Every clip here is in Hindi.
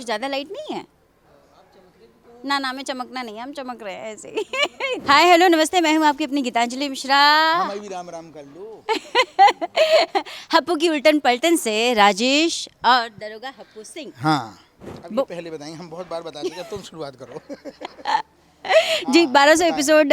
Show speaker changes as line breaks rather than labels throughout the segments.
ज़्यादा लाइट नहीं है? ना ना, हमें चमकना नहीं है, हम चमक रहे हैं ऐसे ही। हाय हेलो नमस्ते, मैं हूँ आपकी अपनी गीतांजलि मिश्रा।
हमें भी राम राम कर लो।
हप्पू की उल्टन पलटन से राजेश और दरोगा हप्पू सिंह।
हाँ, अब ये पहले बताएंगे, हम बहुत बार बता चुके, अब तुम शुरुआत करो।
जी,
हाँ,
1200
बताएं।
एपिसोड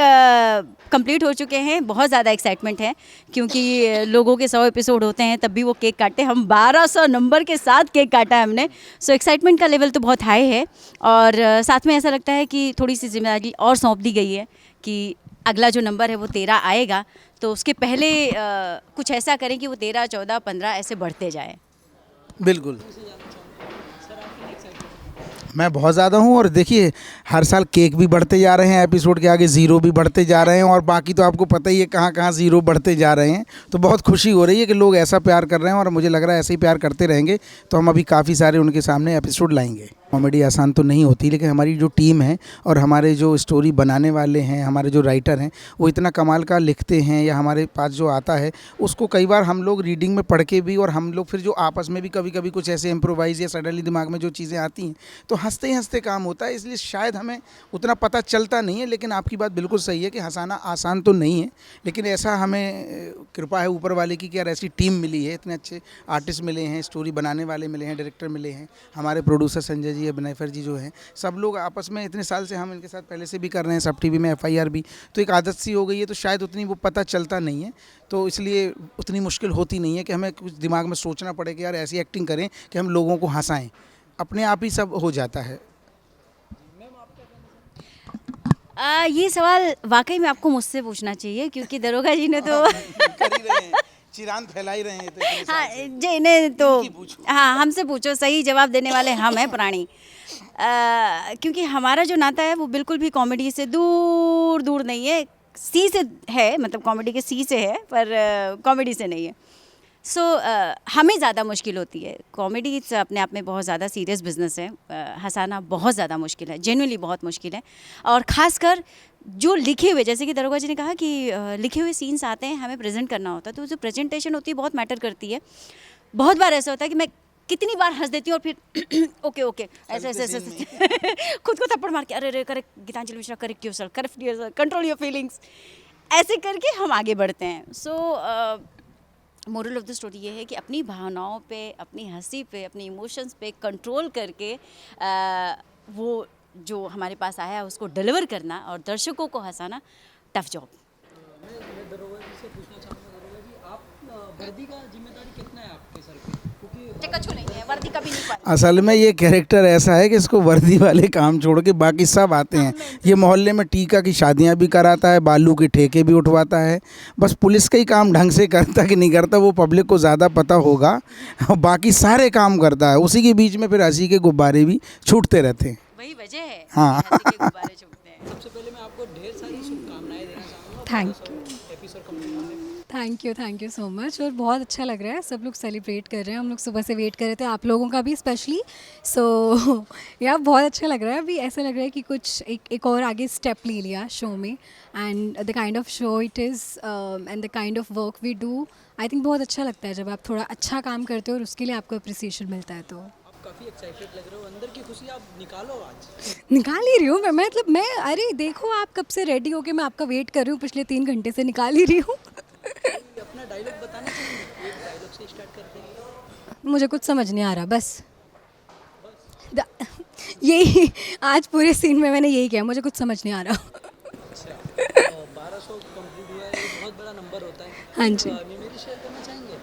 कंप्लीट हो चुके हैं। बहुत ज़्यादा एक्साइटमेंट है क्योंकि लोगों के 100 एपिसोड होते हैं तब भी वो केक काटते हैं, हम 1200 नंबर के साथ केक काटा है हमने। सो एक्साइटमेंट का लेवल तो बहुत हाई है और साथ में ऐसा लगता है कि थोड़ी सी जिम्मेदारी और सौंप दी गई है कि अगला जो नंबर है वो 13 आएगा, तो उसके पहले कुछ ऐसा करें कि वो 13, 14, 15 ऐसे बढ़ते जाए।
बिल्कुल, मैं बहुत ज़्यादा हूँ। और देखिए, हर साल केक भी बढ़ते जा रहे हैं, एपिसोड के आगे ज़ीरो भी बढ़ते जा रहे हैं, और बाकी तो आपको पता ही है कहाँ कहाँ ज़ीरो बढ़ते जा रहे हैं। तो बहुत खुशी हो रही है कि लोग ऐसा प्यार कर रहे हैं, और मुझे लग रहा है ऐसे ही प्यार करते रहेंगे तो हम अभी काफ़ी सारे उनके सामने एपिसोड लाएंगे। कॉमेडी आसान तो नहीं होती, लेकिन हमारी जो टीम है और हमारे जो स्टोरी बनाने वाले हैं, हमारे जो राइटर हैं, वो इतना कमाल का लिखते हैं, या हमारे पास जो आता है उसको कई बार हम लोग रीडिंग में पढ़ के भी, और हम लोग फिर जो आपस में भी कभी कभी कुछ ऐसे इम्प्रोवाइज़ या सडनली दिमाग में जो चीज़ें आती हैं तो हंसते ही हंसते काम होता है। इसलिए शायद हमें उतना पता चलता नहीं है, लेकिन आपकी बात बिल्कुल सही है कि हंसाना आसान तो नहीं है, लेकिन ऐसा हमें कृपा है ऊपर वाले की कि यार ऐसी टीम मिली है, इतने अच्छे आर्टिस्ट मिले हैं, स्टोरी बनाने वाले मिले हैं, डायरेक्टर मिले हैं, हमारे प्रोड्यूसर संजय जी, अभिनयफर जी जो हैं, सब लोग आपस में इतने साल से हम इनके साथ पहले से भी कर रहे हैं, सब टीवी में FIR भी, तो एक आदत सी हो गई है, तो शायद उतनी वो पता चलता नहीं है, तो इसलिए उतनी मुश्किल होती नहीं है कि हमें कुछ दिमाग में सोचना पड़े कि यार ऐसी एक्टिंग करें कि हम लोगों को हंसाएं। अपने आप ही सब हो जाता है।
ये सवाल वाकई में आपको मुझसे पूछना चाहिए क्योंकि दरोगा जी ने तो
कर ही रहे हैं, चिरांद फैला ही रहे हैं तो इतने साल
हाँ
से।
जी, इन्हें तो
इनकी पूछो।
हाँ हमसे पूछो, सही जवाब देने वाले हम हैं प्राणी। क्योंकि हमारा जो नाता है वो बिल्कुल भी कॉमेडी से दूर दूर नहीं है, सी से है, मतलब कॉमेडी के सी से है, पर कॉमेडी से नहीं है। सो हमें ज़्यादा मुश्किल होती है। कॉमेडी अपने आप में बहुत ज़्यादा सीरियस बिजनेस है, हंसाना बहुत ज़्यादा मुश्किल है, जेन्युइनली बहुत मुश्किल है। और ख़ासकर जो लिखे हुए, जैसे कि दरोगा जी ने कहा कि लिखे हुए सीन्स आते हैं, हमें प्रेजेंट करना होता है, तो जो प्रेजेंटेशन होती है बहुत मैटर करती है। बहुत बार ऐसा होता है कि मैं कितनी बार हंस देती हूँ और फिर ओके ओके ऐसे ऐसे ऐसे खुद को थप्पड़ मार के, अरे अरे correct Geetanjali Mishra, correct yourself, correct yourself, control your feelings, ऐसे करके हम आगे बढ़ते हैं। So moral of the story ये है कि अपनी भावनाओं पे, अपनी हंसी पे, अपने इमोशंस पे कंट्रोल करके वो जो हमारे पास आया है उसको डिलीवर करना और दर्शकों को हंसाना टफ जॉब।
मैं दरोगा जी से पूछना चाहूँगा, दरोगा जी आप वर्दी का जिम्मेदारी कितना है आपके सर पे? क्योंकि
कछु नहीं है, वर्दी कभी नहीं पाई।
असल में ये कैरेक्टर ऐसा है कि इसको वर्दी वाले काम छोड़ के बाकी सब आते हैं। ये मोहल्ले में टीका की शादियां भी कराता है, बालू के ठेके भी उठवाता है, बस पुलिस का ही काम ढंग से करता कि नहीं करता वो पब्लिक को ज़्यादा पता होगा, और बाकी सारे काम करता है। उसी के बीच में फिर हंसी के गुब्बारे भी छूटते रहते हैं।
वही वजह है
हाँ।
कि हंसी के गुब्बारे छूटते हैं।
सबसे पहले मैं आपको ढेर सारी शुभकामनाएं देना चाहूँगा
थैंक यू,
एपिसोड कंप्लीट होने में।
Thank you so much. और बहुत अच्छा लग रहा है, सब लोग सेलिब्रेट कर रहे हैं, हम लोग सुबह से वेट कर रहे थे, आप लोगों का भी स्पेशली। सो यार बहुत अच्छा लग रहा है। अभी ऐसा लग रहा है कि कुछ एक और आगे स्टेप ले लिया शो में, and the kind of show it is and the kind of work we do, I think बहुत अच्छा लगता है जब आप थोड़ा अच्छा काम करते हो और उसके लिए आपको अप्रिसिएशन मिलता है। तो
आप काफ़ी एक्साइटेड लग रहे हो, अंदर की खुशी आप निकालो आज।
निकाल ही रही हूँ मैं, मतलब मैं, अरे देखो आप कब से रेडी होके मैं आपका वेट कर रही हूँ, पिछले 3 घंटे से निकाल ही रही हूँ।
अपना डायलॉग बताना चाहेंगे? एक डायलॉग से स्टार्ट करते हैं।
मुझे कुछ समझ नहीं आ रहा, बस यही आज पूरे सीन में मैंने यही किया, मुझे कुछ समझ नहीं आ रहा।
अच्छा, 1200 कंप्लीट हुआ है, ये बहुत बड़ा नंबर होता है।
हाँ जी।
मेमोरी शेयर करना चाहेंगे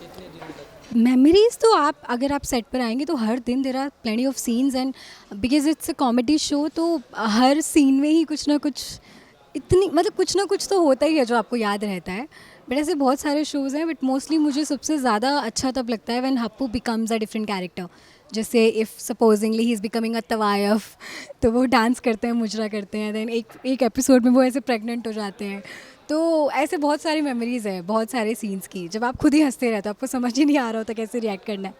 इतने दिनों तक?
मेमोरीज तो आप अगर आप सेट पर आएंगे तो हर दिन there are plenty of scenes, and because it's a comedy show, तो हर सीन में ही कुछ ना कुछ, इतनी मतलब कुछ ना कुछ तो होता ही है जो आपको याद रहता है। बट ऐसे बहुत सारे शोज़ हैं, बट मोस्टली मुझे सबसे ज़्यादा अच्छा तब लगता है when Happu becomes a different character. जैसे if supposingly he is becoming a तवायफ, तो वो डांस करते हैं, मुजरा करते हैं, देन एक एपिसोड में वो ऐसे प्रेग्नेंट हो जाते हैं। तो ऐसे बहुत सारी मेमोरीज़ है, बहुत सारे सीन्स की, जब आप खुद ही हंसते रहते हो, आपको समझ ही नहीं आ रहा होता कैसे रिएक्ट करना है।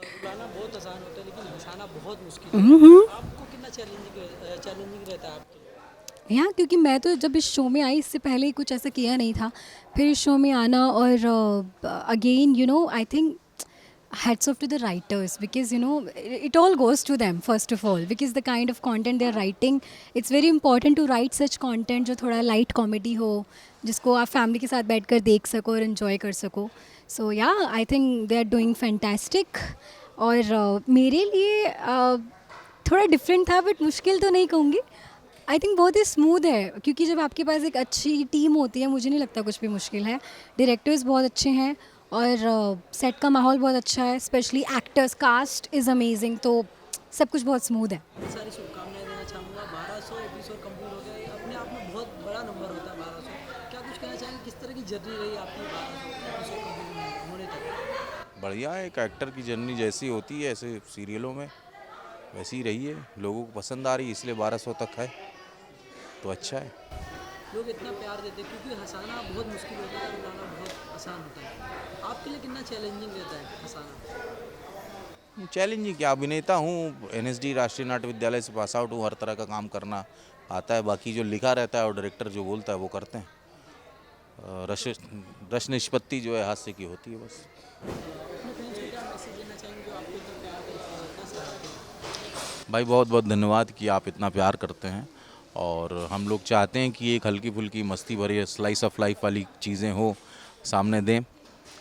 रुलाना बहुत आसान होता है लेकिन हंसाना बहुत मुश्किल है। आपको कितना चैलेंजिंग रहता है आपके लिए?
हाँ, क्योंकि मैं तो जब इस शो में आई इससे पहले ही कुछ ऐसा किया नहीं था, फिर इस शो में आना और again you know I think hats off to the writers, because it all goes to them first of all, because the kind of content they're writing, it's very important to write such content जो थोड़ा light comedy हो, जिसको आप family के साथ बैठकर देख सको और enjoy कर सको. So yeah, I think they are doing fantastic. और मेरे लिए थोड़ा डिफरेंट था, बट मुश्किल तो नहीं कहूँगी. आई थिंक बहुत ही स्मूथ है, क्योंकि जब आपके पास एक अच्छी टीम होती है, मुझे नहीं लगता कुछ भी मुश्किल है. डायरेक्टर्स बहुत अच्छे हैं और सेट का माहौल बहुत अच्छा है, specially actors, cast is amazing. तो सब कुछ बहुत स्मूथ है.
बहुत सारी शुभकामनाएं देना चाहूँगा. 1200 एपिसोड कंप्लीट हो गया, ये अपने आप में बहुत बड़ा नंबर होता है 1200. क्या कुछ कहना चाहेंगे, किस तरह की जर्नी रही आपकी 1200 एपिसोड कंप्लीट होने तक?
बढ़िया है, एक एक्टर की जर्नी जैसी होती है ऐसे सीरियलों में वैसी ही रही है. लोगों को पसंद आ रही है, इसलिए 1200 तक है, तो अच्छा है.
लोग इतना प्यार देते हैं, क्योंकि हंसाना बहुत मुश्किल होता है, रुलाना बहुत आसान होता है. आपके लिए कितना चैलेंजिंग रहता है हंसाना?
चैलेंजिंग क्या, अभिनेता हूँ, NSD राष्ट्रीय नाट्य विद्यालय से पास आउट हूँ. हर तरह का काम करना आता है. बाकी जो लिखा रहता है और डायरेक्टर जो बोलता है वो करते हैं. रस निष्पत्ति जो है हास्य की होती है बस.
अपने फ्रेंड्स को क्या मैसेज देना चाहेंगे जो आपको इतना प्यार करते हैं, इतना सराहते हैं?
भाई बहुत बहुत धन्यवाद कि आप इतना प्यार करते हैं. और हम लोग चाहते हैं कि एक हल्की फुल्की मस्ती भरी स्लाइस ऑफ लाइफ वाली चीज़ें हो सामने दें.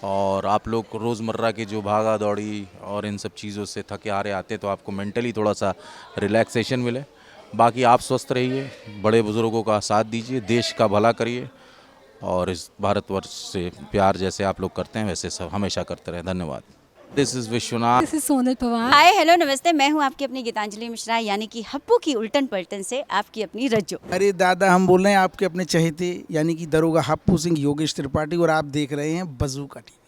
और आप लोग रोज़मर्रा के जो भागा दौड़ी और इन सब चीज़ों से थके हारे आते हैं, तो आपको मेंटली थोड़ा सा रिलैक्सेशन मिले. बाकी आप स्वस्थ रहिए, बड़े बुज़ुर्गों का साथ दीजिए, देश का भला करिए और इस भारतवर्ष से प्यार जैसे आप लोग करते हैं वैसे सब हमेशा करते रहें. धन्यवाद. This is Vishwanath.
This is Sonal Pawar.
Hi hello नमस्ते, मैं हूँ आपकी अपनी गीतांजलि मिश्रा, यानी कि हप्पू की उल्टन पलटन से आपकी अपनी रज्जो.
अरे दादा, हम बोल रहे हैं आपके अपने चहेते यानी कि दरोगा हप्पू सिंह योगेश त्रिपाठी, और आप देख रहे हैं बज़ूका टीवी.